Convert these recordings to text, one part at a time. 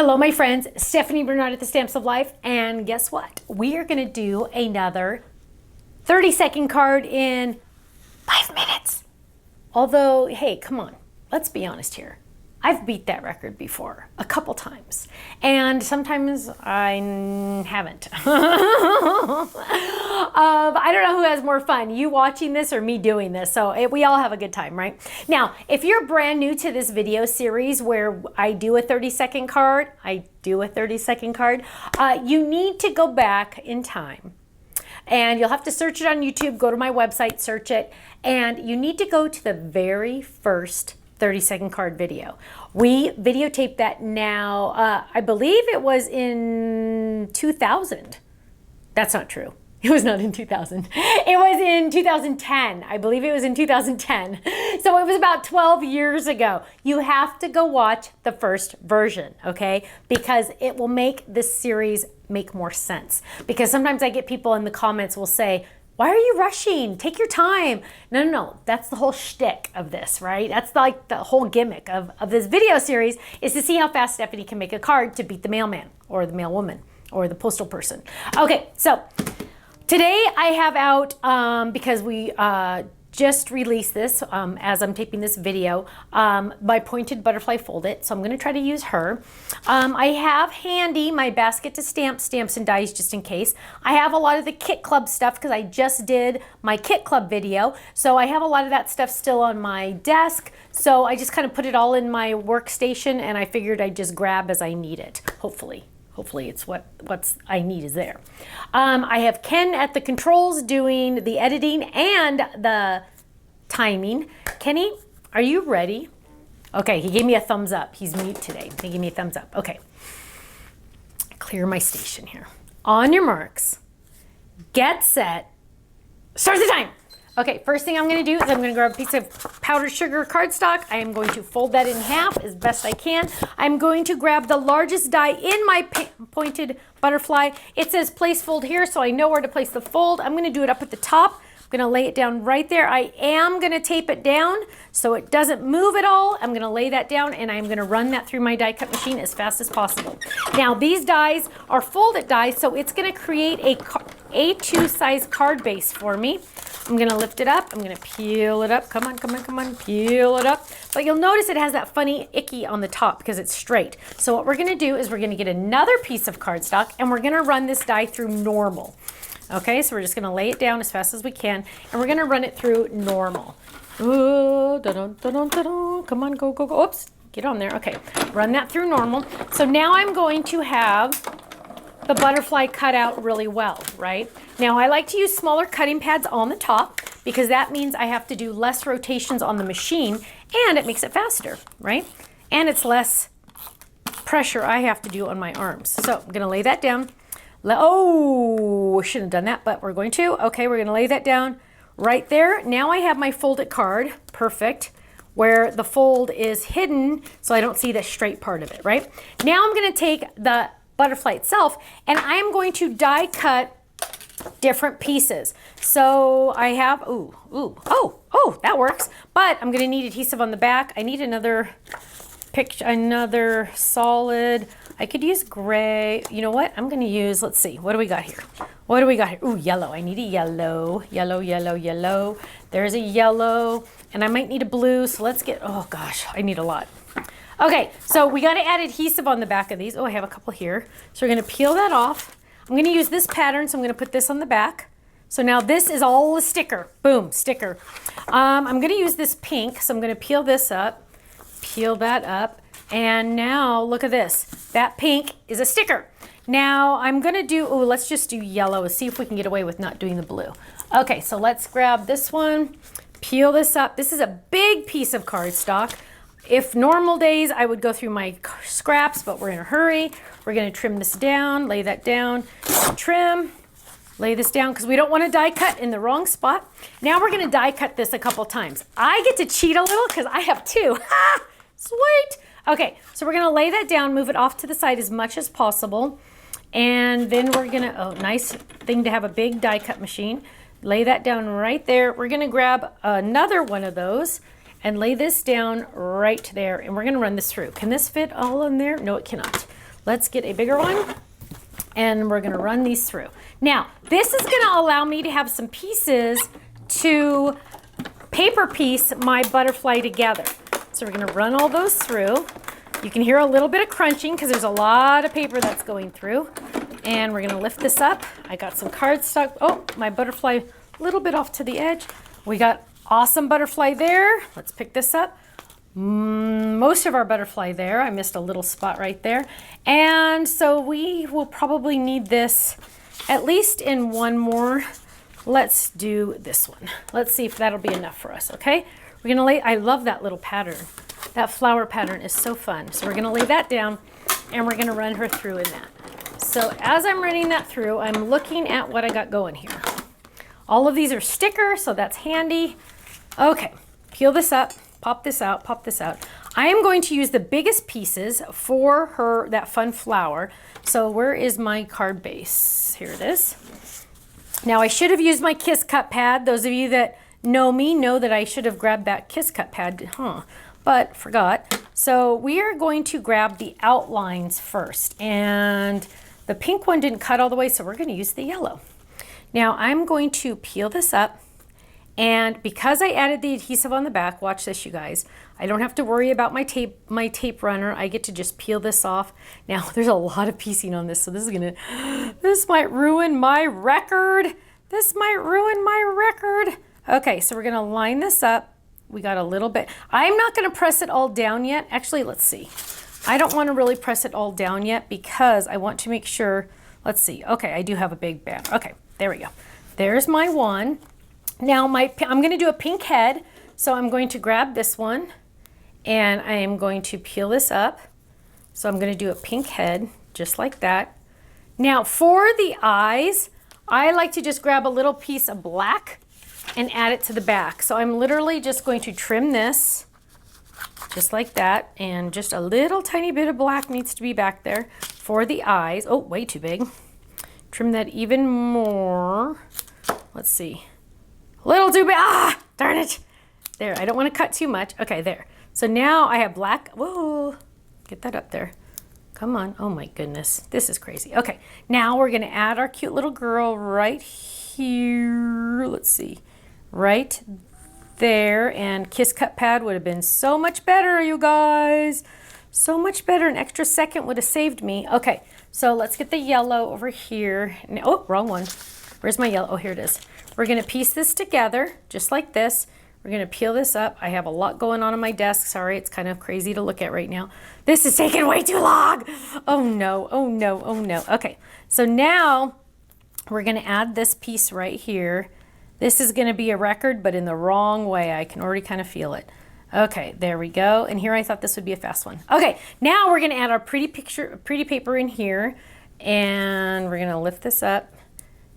Hello, my friends. Stephanie Barnard at the Stamps of Life. And guess what? We are going to do another 30-second card in 5 minutes. Although, hey, come on. Let's be honest here. I've beat that record before a couple times. And sometimes I haven't. I don't know who has more fun, you watching this or me doing this. So we all have a good time, right? Now, if you're brand new to this video series where I do a 30-second card, you need to go back in time. And you'll have to search it on YouTube, go to my website, search it, and you need to go to the very first 30-second card video. We videotaped that now, I believe it was in 2000. That's not true. It was not in 2000. It was in 2010. I believe it was in 2010. So it was about 12 years ago. You have to go watch the first version, okay? Because it will make this series make more sense. Because sometimes I get people in the comments will say, why are you rushing? Take your time. No. That's the whole shtick of this, right? That's like the whole gimmick of this video series is to see how fast Stephanie can make a card to beat the mailman or the mailwoman or the postal person. Okay, so today I have out, because we just released this as I'm taping this video, my Pointed Butterfly Fold It. So I'm going to try to use her. I have handy my basket to stamps and dies just in case. I have a lot of the Kit Club stuff because I just did my Kit Club video. So I have a lot of that stuff still on my desk. So I just kind of put it all in my workstation and I figured I'd just grab as I need it, hopefully. Hopefully it's what's I need is there. I have Ken at the controls doing the editing and the timing. Kenny, are you ready? Okay, he gave me a thumbs up. He's mute today. He gave me a thumbs up. Okay. Clear my station here. On your marks, get set, start the time. Okay, first thing I'm going to do is I'm going to grab a piece of powdered sugar cardstock. I am going to fold that in half as best I can. I'm going to grab the largest die in my Pointed Butterfly. It says place fold here, so I know where to place the fold. I'm going to do it up at the top. I'm going to lay it down right there. I am going to tape it down so it doesn't move at all. I'm going to lay that down and I'm going to run that through my die cut machine as fast as possible. Now, these dies are folded dies, so it's going to create a A2 size card base for me. I'm going to lift it up. I'm going to peel it up. Come on, peel it up. But you'll notice it has that funny icky on the top because it's straight. So what we're going to do is we're going to get another piece of cardstock and we're going to run this die through normal. Okay, so we're just going to lay it down as fast as we can and we're going to run it through normal. Ooh, come on, go. Oops, get on there. Okay, run that through normal. So now I'm going to have the butterfly cut out really well, right? Now I like to use smaller cutting pads on the top because that means I have to do less rotations on the machine and it makes it faster, right? And it's less pressure I have to do on my arms. So I'm gonna lay that down. Oh, shouldn't have done that, but we're going to. Okay, we're gonna lay that down right there. Now I have my folded card, perfect, where the fold is hidden so I don't see the straight part of it, right? Now I'm gonna take the butterfly itself and I am going to die cut different pieces. So I have, oh, that works. But I'm gonna need adhesive on the back. I need another solid. I could use gray. You know what? I'm gonna use, let's see, what do we got here? Ooh, yellow. I need a yellow. Yellow. There's a yellow. And I might need a blue, so let's get, oh gosh, I need a lot. Okay, so we gotta add adhesive on the back of these. Oh, I have a couple here. So we're gonna peel that off. I'm gonna use this pattern, so I'm gonna put this on the back. So now this is all a sticker. Boom, sticker. I'm gonna use this pink, so I'm gonna peel this up, peel that up, and now look at this. That pink is a sticker. Now I'm gonna do, let's just do yellow and see if we can get away with not doing the blue. Okay, so let's grab this one, peel this up. This is a big piece of cardstock. If normal days, I would go through my scraps, but we're in a hurry. We're gonna trim this down, lay that down, trim, lay this down, because we don't wanna die cut in the wrong spot. Now we're gonna die cut this a couple times. I get to cheat a little because I have two. Ha! Sweet! Okay, so we're gonna lay that down, move it off to the side as much as possible. And then we're gonna, oh, nice thing to have a big die cut machine. Lay that down right there. We're gonna grab another one of those and lay this down right there, and we're gonna run this through. Can this fit all in there? No, it cannot. let's get a bigger one and we're gonna run these through. Now, this is gonna allow me to have some pieces to paper piece my butterfly together. So we're gonna run all those through. You can hear a little bit of crunching because there's a lot of paper that's going through. And we're gonna lift this up. I got some cardstock. Oh, my butterfly a little bit off to the edge. We got awesome butterfly there. Let's pick this up. Most of our butterfly there. I missed a little spot right there. And so we will probably need this at least in one more. Let's do this one. Let's see if that'll be enough for us, okay? We're gonna lay, I love that little pattern. That flower pattern is so fun. So we're gonna lay that down and we're gonna run her through in that. So as I'm running that through, I'm looking at what I got going here. All of these are stickers, so that's handy. Okay, peel this up. Pop this out, pop this out. I am going to use the biggest pieces for her, that fun flower. So where is my card base? Here it is. Now I should have used my Kiss Cut pad. Those of you that know me know that I should have grabbed that Kiss Cut pad, but forgot. So we are going to grab the outlines first. And the pink one didn't cut all the way, so we're gonna use the yellow. Now I'm going to peel this up. And because I added the adhesive on the back, watch this, you guys. I don't have to worry about my tape runner. I get to just peel this off. Now, there's a lot of piecing on this, so this might ruin my record. This might ruin my record. Okay, so we're gonna line this up. We got a little bit. I'm not gonna press it all down yet. Actually, let's see. I don't wanna really press it all down yet because I want to make sure, let's see. Okay, I do have a big band. Okay, there we go. There's my one. Now I'm going to do a pink head, so I'm going to grab this one and I am going to peel this up. So I'm going to do a pink head just like that. Now for the eyes, I like to just grab a little piece of black and add it to the back. So I'm literally just going to trim this just like that, and just a little tiny bit of black needs to be back there for the eyes. Oh, way too big. Trim that even more. Let's see. A little too big. Ah, darn it. There, I don't want to cut too much. Okay, there. So now I have black. Whoa, get that up there. Come on. Oh my goodness. This is crazy. Okay, now we're going to add our cute little girl right here. Let's see. Right there. And Kiss Cut pad would have been so much better, you guys. So much better. An extra second would have saved me. Okay, so let's get the yellow over here. Oh, wrong one. Where's my yellow? Oh, here it is. We're going to piece this together just like this. We're going to peel this up. I have a lot going on my desk. Sorry, it's kind of crazy to look at right now. This is taking way too long. Oh no, oh no, oh no. Okay, so now we're going to add this piece right here. This is going to be a record, but in the wrong way. I can already kind of feel it. Okay, there we go. And here I thought this would be a fast one. Okay, now we're going to add our pretty paper in here, and we're going to lift this up.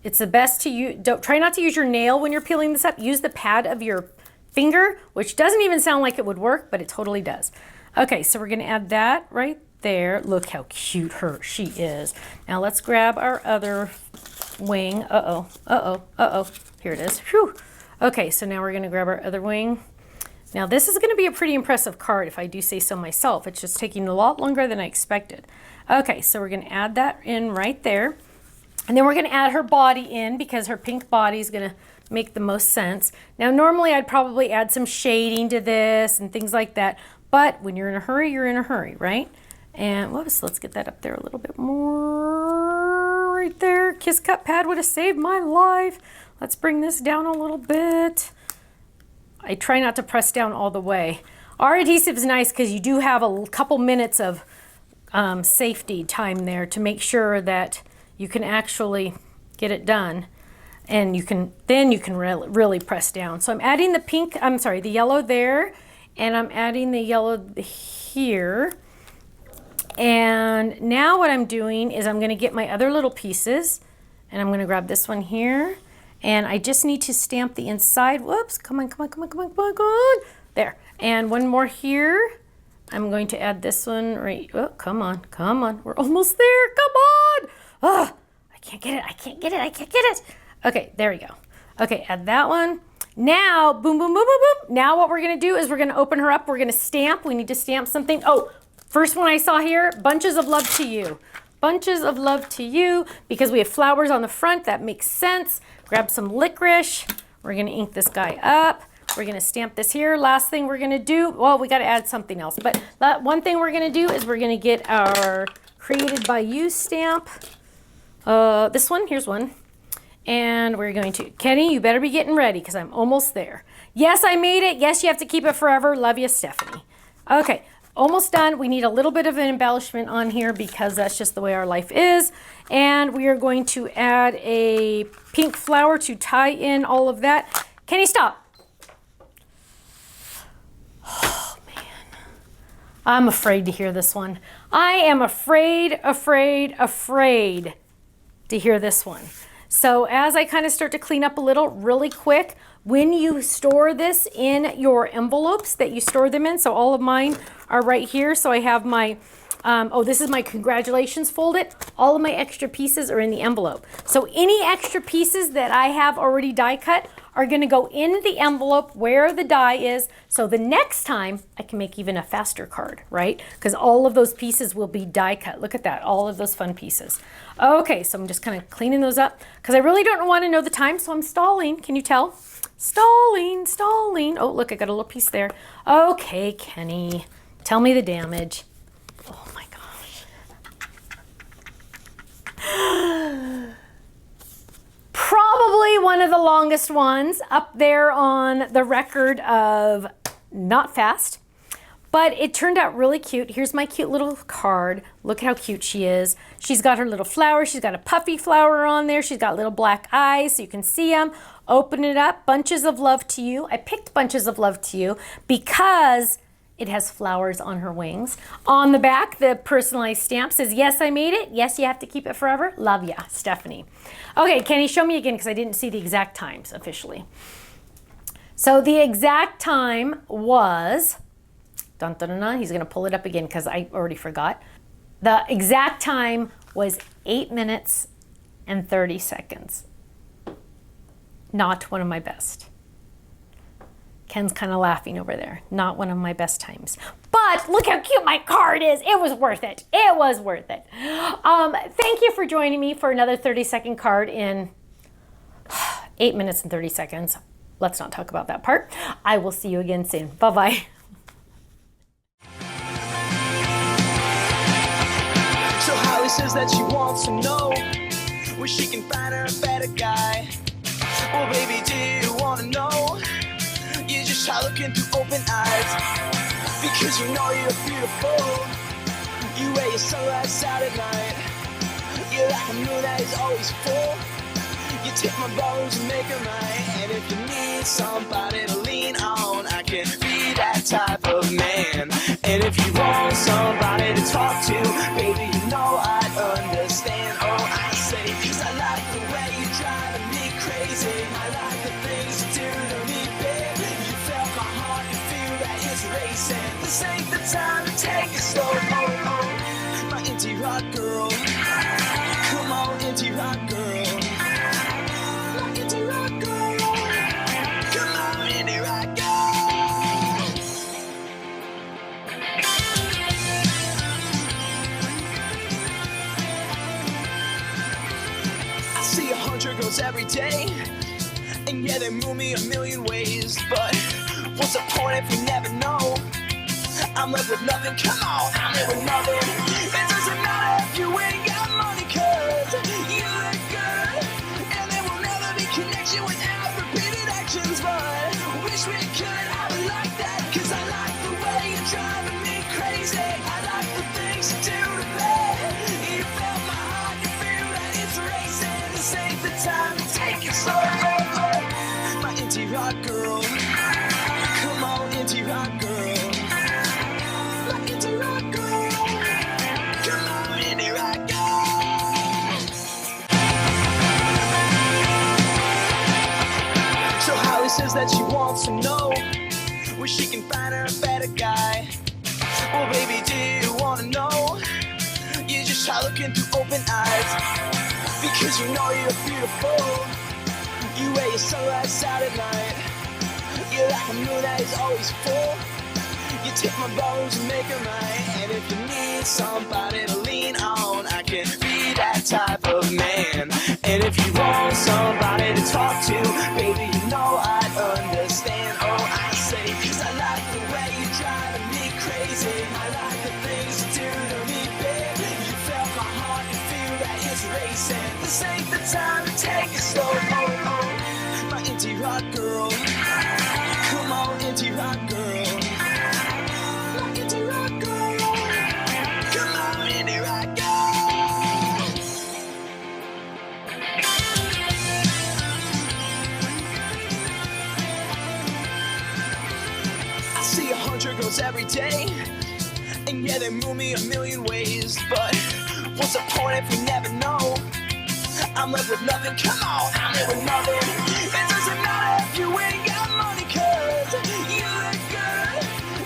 It's the best to use, try not to use your nail when you're peeling this up. Use the pad of your finger, which doesn't even sound like it would work, but it totally does. Okay, so we're gonna add that right there. Look how cute she is. Now let's grab our other wing. Uh-oh, uh-oh, uh-oh. Here it is. Whew. Okay, so now we're gonna grab our other wing. Now this is gonna be a pretty impressive card if I do say so myself. It's just taking a lot longer than I expected. Okay, so we're gonna add that in right there. And then we're going to add her body in because her pink body is going to make the most sense. Now, normally I'd probably add some shading to this and things like that. But when you're in a hurry, you're in a hurry, right? And whoops, let's get that up there a little bit more. Right there. Kiss Cut pad would have saved my life. Let's bring this down a little bit. I try not to press down all the way. Our adhesive is nice because you do have a couple minutes of safety time there to make sure that you can actually get it done, and then you can really press down. So I'm adding the yellow there, and I'm adding the yellow here. And now what I'm doing is I'm gonna get my other little pieces, and I'm gonna grab this one here, and I just need to stamp the inside. Whoops, come on, come on, come on, come on, come on, come on. There, and one more here. I'm going to add this one right, oh, come on, we're almost there, come on. Oh, I can't get it, I can't get it, I can't get it. Okay, there we go. Okay, add that one. Now, boom, boom, boom, boom, boom. Now what we're gonna do is we're gonna open her up, we're gonna stamp. We need to stamp something. Oh, First one I saw here, bunches of love to you. Bunches of love to you, because we have flowers on the front. That makes sense. Grab some licorice. We're going to ink this guy up. We're going to stamp this here. Last thing we're going to do, well, we got to add something else. But one thing we're going to do is we're going to get our Created by You stamp. This one, here's one. And we're going to, Kenny, you better be getting ready because I'm almost there. Yes, I made it. Yes, you have to keep it forever. Love you, Stephanie. Okay, almost done. We need a little bit of an embellishment on here because that's just the way our life is. And we are going to add a pink flower to tie in all of that. Kenny, stop. Oh, man. I'm afraid to hear this one. I am afraid to hear this one. So as I kind of start to clean up a little really quick, when you store this in your envelopes that you store them in, so all of mine are right here. So I have my, this is my congratulations folded. All of my extra pieces are in the envelope. So any extra pieces that I have already die cut are gonna go in the envelope where the die is. So the next time I can make even a faster card, right? Because all of those pieces will be die cut. Look at that, all of those fun pieces. Okay, so I'm just kind of cleaning those up because I really don't want to know the time, so I'm stalling. Can you tell? Stalling, stalling. Oh, look, I got a little piece there. Okay, Kenny, tell me the damage. Oh my gosh. Probably one of the longest ones up there on the record of not fast, but it turned out really cute. Here's my cute little card. Look at how cute she is. She's got her little flower. She's got a puffy flower on there. She's got little black eyes so you can see them. Open it up. Bunches of love to you. I picked bunches of love to you because it has flowers on her wings. On the back, the personalized stamp says, yes, I made it. Yes, you have to keep it forever. Love ya, Stephanie. Okay, Kenny, show me again because I didn't see the exact times officially. So the exact time was, dun, dun, dun, dun, he's gonna pull it up again because I already forgot. The exact time was 8 minutes and 30 seconds. Not one of my best. Ken's kind of laughing over there. Not one of my best times. But look how cute my card is. It was worth it. It was worth it. Thank you for joining me for another 30-second card in 8 minutes and 30 seconds. Let's not talk about that part. I will see you again soon. Bye-bye. So Holly says that she wants to know where she can find her a better guy. Well, baby, do you want to know? You just try looking through open eyes, because you know you're beautiful. You wear your sunglasses out at night. You're like a moon that is always full. You take my bones and make them right. And if you need somebody to lean on, I can be that type of man. And if you want somebody to talk to, baby, you know I'd understand. Oh, I say, 'cause I like the way you're driving me crazy. I like the things you do to me, baby. You felt my heart, you feel that it's racing. This ain't the time to take it slow. Oh, oh, my indie rock girl. Come on, indie rock girl. My indie rock girl. Come on, indie rock girl. I see 100 girls every day, and yeah, they move me a million ways. But what's the point if you never know? I'm left with nothing, come on, I'm left with nothing. It doesn't matter if you ain't got money, 'cause you look good. And there will never be connection without repeated actions. But wish we could, I would like that, 'cause I like the way you're driving me crazy. I like the things you do to me. You felt my heart, you feel that it's racing. This ain't the time to take it slow. My indie rock girl. Come on, indie rock girl. My indie rock girl. Come on, indie rock girl. So Holly says that she wants to know where she can find her a better guy. Well, baby, do you want to know? You just try looking through open eyes, because you know you're beautiful. You wear your sunglasses out at night. You're like a moon that is always full. You take my bones and make them right. And if you need somebody to lean on, I can be that type of man. And if you want somebody to talk to, baby, you know I'd understand. Oh, I say, 'cause I like the way you're driving me crazy. I like the things you do to me, baby. You felt my heart and feel that it's racing. This ain't the time to take it slow. Oh, oh, my indie rock girl. Come on, indie rock girl. My indie rock girl. Come on, indie rock girl. I see 100 girls every day, and yeah, they move me a million ways. But what's the point if we never know? I'm left with nothing, come on, I'm left with nothing. It doesn't matter if you ain't got money, 'cause you look good.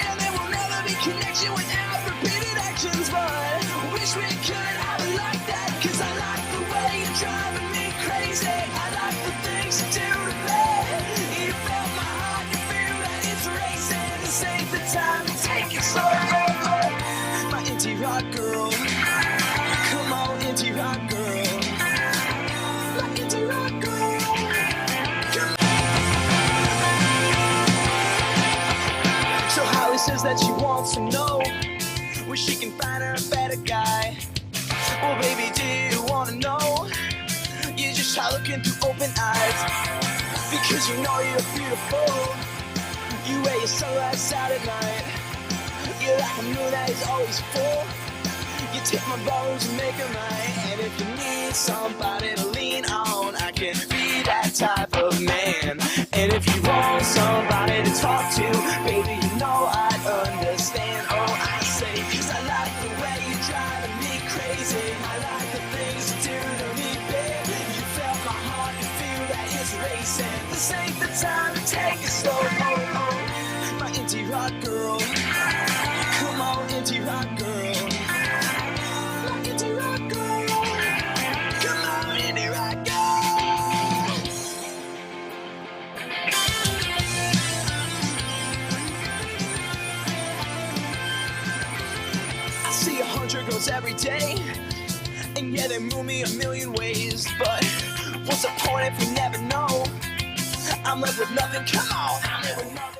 And there will never be connection without repeated actions. But wish we could have it like that, 'cause I like the way you're driving me crazy. I like the things you do to me. You felt my heart, you feel that it's racing. This ain't the time to take it slow. My indie rock girl. Come on, indie rock girl. My indie rock girl. Come on. So Holly says that she wants to know where she can find her a better guy. Well, baby, do you want to know? You just try looking through open eyes, because you know you're beautiful. You wear your sunglasses out at night. You're like a moon that is always full. You take my bones and make them right. And if you need somebody to lean on, I can be that type of man. And if you want somebody to talk to, baby, you know I'd understand. Oh, I say, 'cause I like the way you're driving me crazy. I like the things you do to me, baby. You felt my heart and feel that it's racing. This ain't the time to take it slow. Oh, oh, my indie rock girl. Come on, indie rock girl. My indie rock girl. Come on, indie rock girl. I see 100 girls every day, and yeah, they move me a million ways. But what's the point if we never know? I'm left with nothing, come on, I'm left with nothing.